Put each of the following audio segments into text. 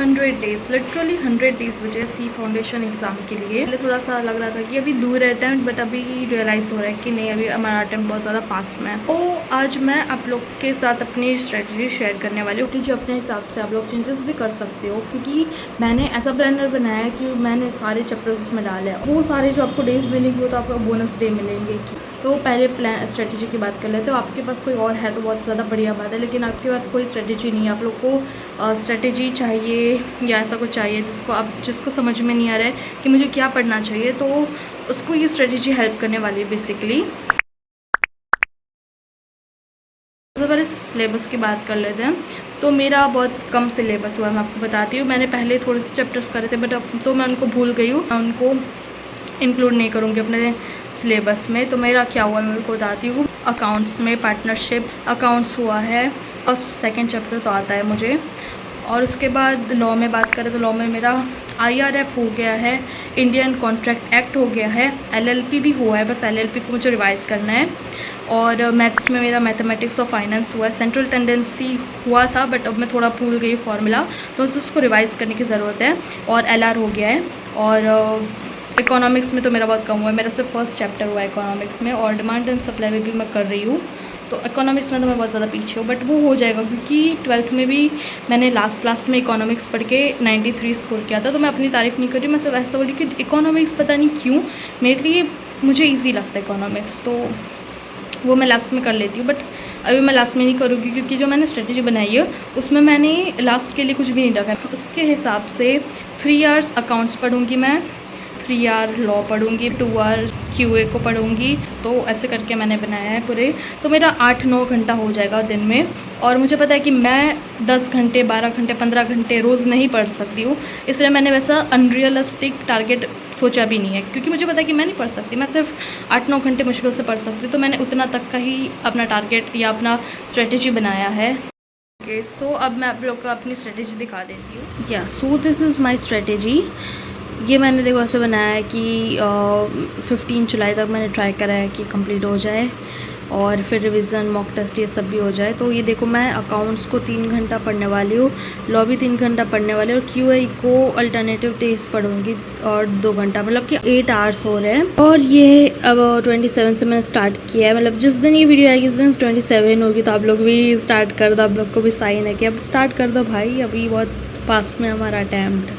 100 days, literally 100 days बचे सी foundation exam के लिए। पहले थोड़ा सा लग रहा था कि अभी दूर है अटैम्प्ट, बट अभी रियलाइज़ हो रहा है कि नहीं, अभी हमारा अटैम्प्ट बहुत ज़्यादा पास में है। तो आज मैं आप लोग के साथ अपनी स्ट्रेटजी शेयर करने वाली हूँ, जो अपने हिसाब से आप लोग चेंजेस भी कर सकते हो, क्योंकि मैंने ऐसा प्लानर बनाया है कि मैंने सारे चैप्टर्स उसमें डाले हैं। वो सारे जो आपको डेज़ मिलेंगे वो तो आपको बोनस डे मिलेंगे। तो पहले प्लान स्ट्रेटजी की बात कर लेते हो। आपके पास कोई और है तो बहुत ज़्यादा बढ़िया बात है, लेकिन आपके पास कोई स्ट्रेटजी नहीं है, आप लोग को स्ट्रेटजी चाहिए या ऐसा कुछ चाहिए जिसको समझ में नहीं आ रहा है कि मुझे क्या पढ़ना चाहिए, तो उसको ये स्ट्रेटजी हेल्प करने वाली है बेसिकली। सबसे पहले सिलेबस की बात कर लेते हैं। तो मेरा बहुत कम सिलेबस हुआ है, मैं आपको बताती हूँ। मैंने पहले थोड़े से चैप्टर्स करे थे, बट अब तो मैं उनको भूल गई हूँ, मैं उनको इंक्लूड नहीं करूँगी अपने सिलेबस में। तो मेरा क्या हुआ मैं उनको बताती हूँ। अकाउंट्स में पार्टनरशिप अकाउंट्स हुआ है, फर्स्ट सेकंड चैप्टर तो आता है मुझे। और उसके बाद लॉ में बात करें तो लॉ में मेरा IRF हो गया है, इंडियन कॉन्ट्रैक्ट एक्ट हो गया है, LLP भी हुआ है, बस LLP को मुझे रिवाइज़ करना है। और मैथ्स में मेरा मैथमेटिक्स और फाइनेंस हुआ है। सेंट्रल टेंडेंसी हुआ था, बट अब मैं थोड़ा भूल गई फार्मूला, तो उसको रिवाइज़ करने की ज़रूरत है। और LR हो गया है। और इकोनॉमिक्स में तो मेरा बहुत कम हुआ है, मेरा सिर्फ फर्स्ट चैप्टर हुआ है इकोनॉमिक्स में। और डिमांड एंड सप्लाई में भी मैं कर रही हूँ, तो इकोनॉमिक्स में तो मैं बहुत ज़्यादा पीछे हूँ, बट वो हो जाएगा, क्योंकि 12th में भी मैंने लास्ट में इकोनॉमिक्स पढ़ के 93 स्कोर किया था। तो मैं अपनी तारीफ़ नहीं कर रही, मैं सिर्फ ऐसा बोली कि इकोनॉमिक्स पता नहीं क्यों मेरे लिए मुझे ईजी लगता है इकोनॉमिक्स, तो वो मैं लास्ट में कर लेती हूँ। बट अभी मैं लास्ट में नहीं करूँगी, क्योंकि जो मैंने स्ट्रेटजी बनाई है उसमें मैंने लास्ट के लिए कुछ भी नहीं रखा है। उसके हिसाब से 3 आवर्स अकाउंट्स पढ़ूँगी मैं, 3 आवर लॉ पढ़ूँगी, 2 आवर QA को पढ़ूँगी। तो ऐसे करके मैंने बनाया है पूरे। तो मेरा 8-9 घंटा हो जाएगा दिन में। और मुझे पता है कि मैं 10 घंटे 12 घंटे 15 घंटे रोज़ नहीं पढ़ सकती हूँ, इसलिए मैंने वैसा अनरियलिस्टिक टारगेट सोचा भी नहीं है, क्योंकि मुझे पता है कि मैं नहीं पढ़ सकती, मैं सिर्फ 8-9 घंटे मुश्किल से पढ़ सकती हूँ। तो मैंने उतना तक का ही अपना टारगेट या अपना स्ट्रेटजी बनाया है। ओके, सो अब मैं आप लोग को अपनी स्ट्रेटजी दिखा देती हूँ। या so this is my strategy. ये मैंने देखो ऐसे बनाया है कि 15 जुलाई तक मैंने ट्राई करा है कि कंप्लीट हो जाए, और फिर रिवीजन मॉक टेस्ट ये सब भी हो जाए। तो ये देखो मैं अकाउंट्स को 3 घंटा पढ़ने वाली हूँ, लॉ भी 3 घंटा पढ़ने वाली हूँ, और QA को अल्टरनेटिव टेस्ट पढ़ूंगी और 2 घंटा, मतलब कि 8 आवर्स हो रहे हैं। और ये अब 27 से मैंने स्टार्ट किया है, मतलब जिस दिन ये वीडियो आएगी उस दिन 27 होगी। तो आप लोग भी स्टार्ट कर दो, आप लोग को भी साइन है कि अब स्टार्ट कर दो भाई, अभी बहुत पास में हमारा अटैम्प्ट।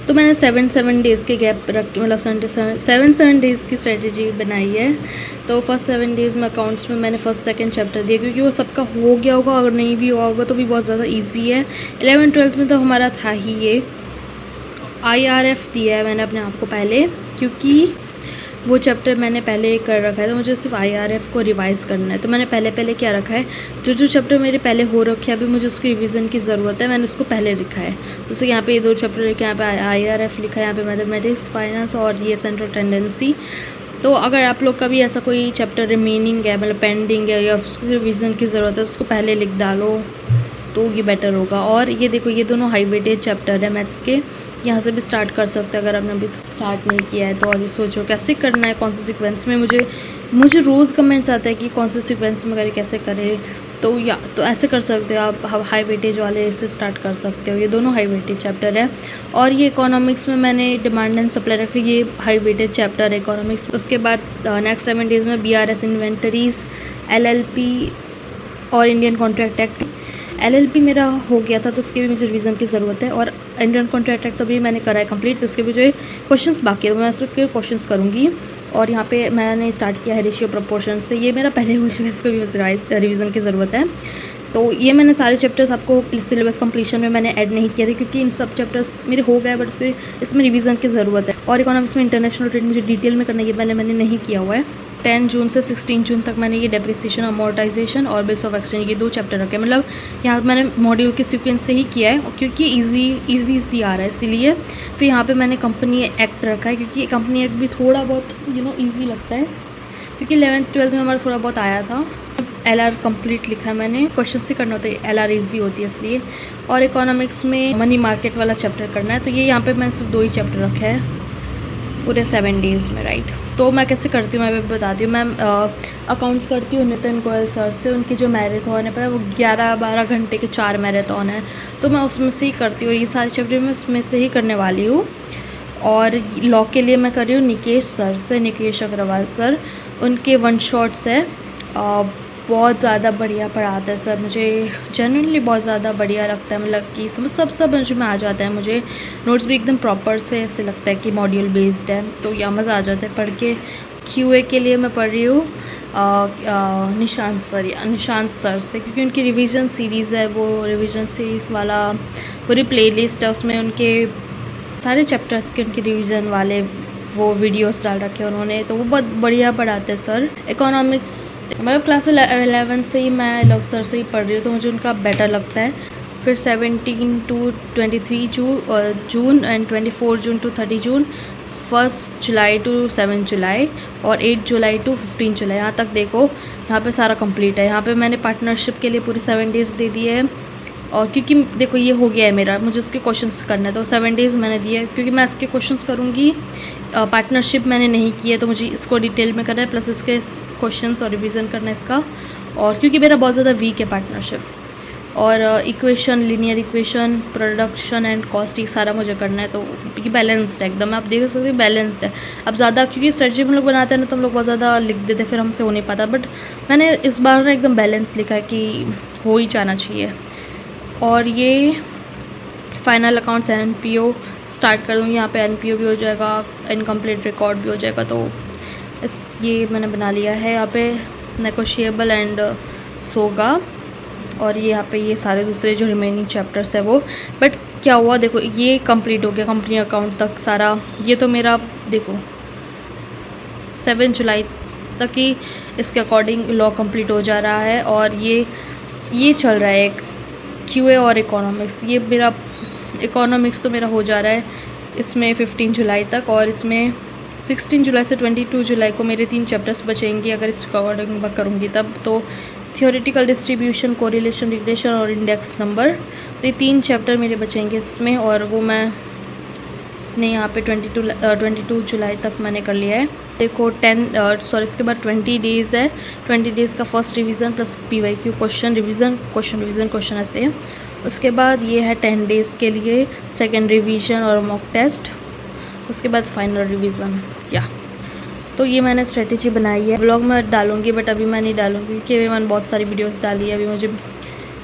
तो मैंने 7 डेज़ के गैप रख के, मतलब 7 डेज़ की स्ट्रेटजी बनाई है। तो फर्स्ट 7 डेज़ में अकाउंट्स में मैंने फर्स्ट सेकंड चैप्टर दिया, क्योंकि वो सबका हो गया होगा, अगर नहीं भी हुआ होगा तो भी बहुत ज़्यादा इजी है। 11th-12th में तो हमारा था ही ये। IRF दिया है मैंने अपने आप को पहले, क्योंकि वो चैप्टर मैंने पहले कर रखा है, तो मुझे सिर्फ IRF को रिवाइज़ करना है। तो मैंने पहले क्या रखा है, जो चैप्टर मेरे पहले हो रखे हैं, अभी मुझे उसकी रिवीजन की ज़रूरत है, मैंने उसको पहले लिखा है। जैसे यहाँ पे ये 2 चैप्टर लिखे, यहाँ पे IRF लिखा है, यहाँ पे मैथमेटिक्स फाइनेंस और ये सेंट्रल टेंडेंसी। तो अगर आप लोग का भी ऐसा कोई चैप्टर रिमेनिंग है, मतलब पेंडिंग है, या उसकी रिवीजन की ज़रूरत है, उसको पहले लिख डालो तो ये बेटर होगा। और ये देखो ये दोनों हाई वेटेज चैप्टर है मैथ्स के, यहाँ से भी स्टार्ट कर सकते हैं अगर आपने अभी स्टार्ट नहीं किया है तो। और सोचो कैसे करना है, कौन से सीक्वेंस में। मुझे रोज़ कमेंट्स आता है कि कौन से सीक्वेंस में करें, कैसे करें। तो ऐसे कर सकते हो आप, हाई वेटेज वाले से स्टार्ट कर सकते हो। ये दोनों हाई वेटेज चैप्टर है। और ये इकोनॉमिक्स में मैंने डिमांड एंड सप्लाई रखी, ये हाई वेटेज चैप्टर है इकोनॉमिक्स। उसके बाद नेक्स्ट 7 डेज़ में BRS इन्वेंटरीज, LLP और इंडियन कॉन्ट्रैक्ट एक्ट। LLP मेरा हो गया था, तो उसके भी मुझे रिवीजन की ज़रूरत है। और इंडियन कॉन्ट्रैक्ट एक्ट तो भी मैंने करा है कंप्लीट, तो उसके भी जो क्वेश्चंस बाकी है मैं उसके क्वेश्चंस करूँगी। और यहाँ पे मैंने स्टार्ट किया है रेशियो प्रोपोर्शन से, ये मेरा पहले हो चुका है, इसको भी रिवीजन की ज़रूरत है। तो ये मैंने सारे चैप्टर्स आपको सिलेबस कंप्लीशन में मैंने ऐड नहीं किया था, क्योंकि इन सब चैप्टर्स मेरे हो गए, बट इसमें रिवीजन की ज़रूरत है। और इकोनॉमिक्स में इंटरनेशनल ट्रेड मुझे डिटेल में करना है, ये मैंने नहीं किया हुआ है। 10 जून से 16 जून तक मैंने ये डेप्रिसिएशन, अमोर्टाइजेशन और बिल्स ऑफ एक्सचेंज, ये 2 चैप्टर रखे, मतलब यहाँ मैंने मॉड्यूल के सीक्वेंस से ही किया है, क्योंकि ईजी आ रहा है इसीलिए। फिर यहाँ पे मैंने कंपनी एक्ट रखा है, क्योंकि कंपनी एक्ट भी थोड़ा बहुत ईजी लगता है, क्योंकि 11th-12th में हमारा थोड़ा बहुत आया था। LR कंप्लीट लिखा है मैंने, क्वेश्चन से करना होता है, LR ईजी होती है इसलिए। और इकोनॉमिक्स में मनी मार्केट वाला चैप्टर करना है, तो ये यहाँ पे मैंने सिर्फ 2 ही चैप्टर रखे हैं पूरे 7 डेज़ में, राइट। तो मैं कैसे करती हूँ मैं भी बताती हूँ। मैं अकाउंट्स करती हूँ नितिन गोयल सर से। उनकी जो मैराथन है पर वो 11-12 घंटे के 4 मैराथन है, तो मैं उसमें से ही करती हूँ और ये सारे चैप्टर मैं उसमें से ही करने वाली हूँ। और लॉ के लिए मैं कर रही हूँ निकेश सर से, निकेश अग्रवाल सर। उनके वन शॉट्स है, बहुत ज़्यादा बढ़िया पढ़ाते हैं सर। मुझे जेन्युइनली बहुत ज़्यादा बढ़िया लगता है, मतलब कि सब समझ में आ जाता है मुझे। नोट्स भी एकदम प्रॉपर से ऐसे लगता है कि मॉड्यूल बेस्ड है, तो यह मज़ा आ जाता है पढ़ के। क्यूए के लिए मैं पढ़ रही हूँ निशांत सर से, क्योंकि उनकी रिवीजन सीरीज़ है, वो रिवीजन सीरीज़ वाला पूरी प्लेलिस्ट है, उसमें उनके सारे चैप्टर्स के उनके रिवीजन वाले वो वीडियोस डाल रखे हैं उन्होंने, तो वो बहुत बढ़िया पढ़ाते हैं सर। इकोनॉमिक्स मतलब क्लास 11 से ही मैं लव सर से ही पढ़ रही हूँ, तो मुझे उनका बेटर लगता है। फिर 17 to 23 June and 24 June to 30 June, 1 July to 7 जुलाई और 8 जुलाई to 15 जुलाई। यहाँ तक देखो, यहाँ पे सारा कंप्लीट है। यहाँ पे मैंने पार्टनरशिप के लिए पूरे 7 डेज़ दे दिए हैं, और क्योंकि देखो ये हो गया है मेरा, मुझे उसके क्वेश्चंस करने हैं, तो 7 डेज़ मैंने दिए क्योंकि मैं इसके क्वेश्चंस करूँगी। पार्टनरशिप मैंने नहीं की है, तो मुझे इसको डिटेल में करना है, प्लस इसके क्वेश्चंस और रिवीजन करना है इसका। और क्योंकि मेरा बहुत ज़्यादा वीक है पार्टनरशिप, और equation, linear equation, production and cost, ये सारा मुझे करना है। तो ये बैलेंस्ड है एकदम, आप देख सकते हो बैलेंस्ड है। अब ज़्यादा क्योंकि स्ट्रेटजी हम लोग बनाते हैं ना, तो हम लोग बहुत ज़्यादा लिख देते हैं, फिर हमसे हो नहीं पाता। बट मैंने इस बार ना एकदम बैलेंस लिखा है कि हो ही जाना चाहिए। और ये फाइनल अकाउंट्स एनपीओ स्टार्ट कर दूँगी। यहाँ पे एनपीओ भी हो जाएगा, इनकम्प्लीट रिकॉर्ड भी हो जाएगा, तो ये मैंने बना लिया है। यहाँ पे नेगोशिएबल एंड सोगा, और ये यहाँ पे ये सारे दूसरे जो रिमेनिंग चैप्टर्स है वो। बट क्या हुआ देखो, ये कंप्लीट हो गया कंपनी अकाउंट तक सारा। ये तो मेरा देखो 7 जुलाई तक ही इसके अकॉर्डिंग लॉ कंप्लीट हो जा रहा है। और ये चल रहा है एक क्यूए और इकोनॉमिक्स। ये मेरा इकोनॉमिक्स तो मेरा हो जा रहा है इसमें 15 जुलाई तक, और इसमें 16 जुलाई से 22 जुलाई को मेरे 3 चैप्टर्स बचेंगे अगर इसके अकॉर्डिंग मैं करूँगी तब। तो थियोरेटिकल डिस्ट्रीब्यूशन, कोरिलेशन, रिग्रेशन और इंडेक्स नंबर, तो ये 3 चैप्टर मेरे बचेंगे इसमें, और वो मैं ने यहाँ पे 22 जुलाई तक मैंने कर लिया है। देखो इसके बाद 20 डेज़ है। 20 डेज़ का first revision plus PYQ question revision, question ऐसे है। उसके बाद ये है 10 डेज़ के लिए सेकेंड रिवीजन और मॉक टेस्ट। उसके बाद फाइनल रिवीजन। तो ये मैंने स्ट्रेटेजी बनाई है, ब्लॉग में डालूंगी, बट अभी मैं नहीं डालूंगी क्योंकि अभी मैंने बहुत सारी वीडियोस डाली है।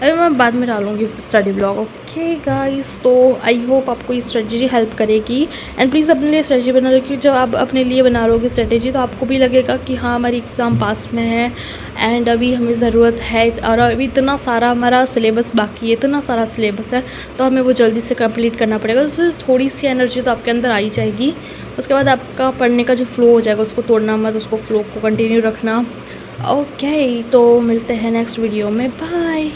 अभी मैं बाद में डालूंगी स्टडी ब्लॉग। ओके गाइस, तो आई होप आपको ये स्ट्रेटेजी हेल्प करेगी। एंड प्लीज़ अपने लिए स्ट्रेटेजी बना लो, क्योंकि जब आप अपने लिए बना लोगे स्ट्रेटेजी तो आपको भी लगेगा कि हाँ हमारी एग्ज़ाम पास में है एंड अभी हमें ज़रूरत है, और अभी इतना सारा हमारा सिलेबस बाकी है, इतना सारा सिलेबस है, तो हमें वो जल्दी से कंप्लीट करना पड़ेगा। तो उससे थोड़ी सी एनर्जी तो आपके अंदर आ ही जाएगी। उसके बाद आपका पढ़ने का जो फ्लो हो जाएगा उसको तोड़ना मत, उसको फ्लो को कंटिन्यू रखना। ओके, तो मिलते हैं नेक्स्ट वीडियो में, बाय।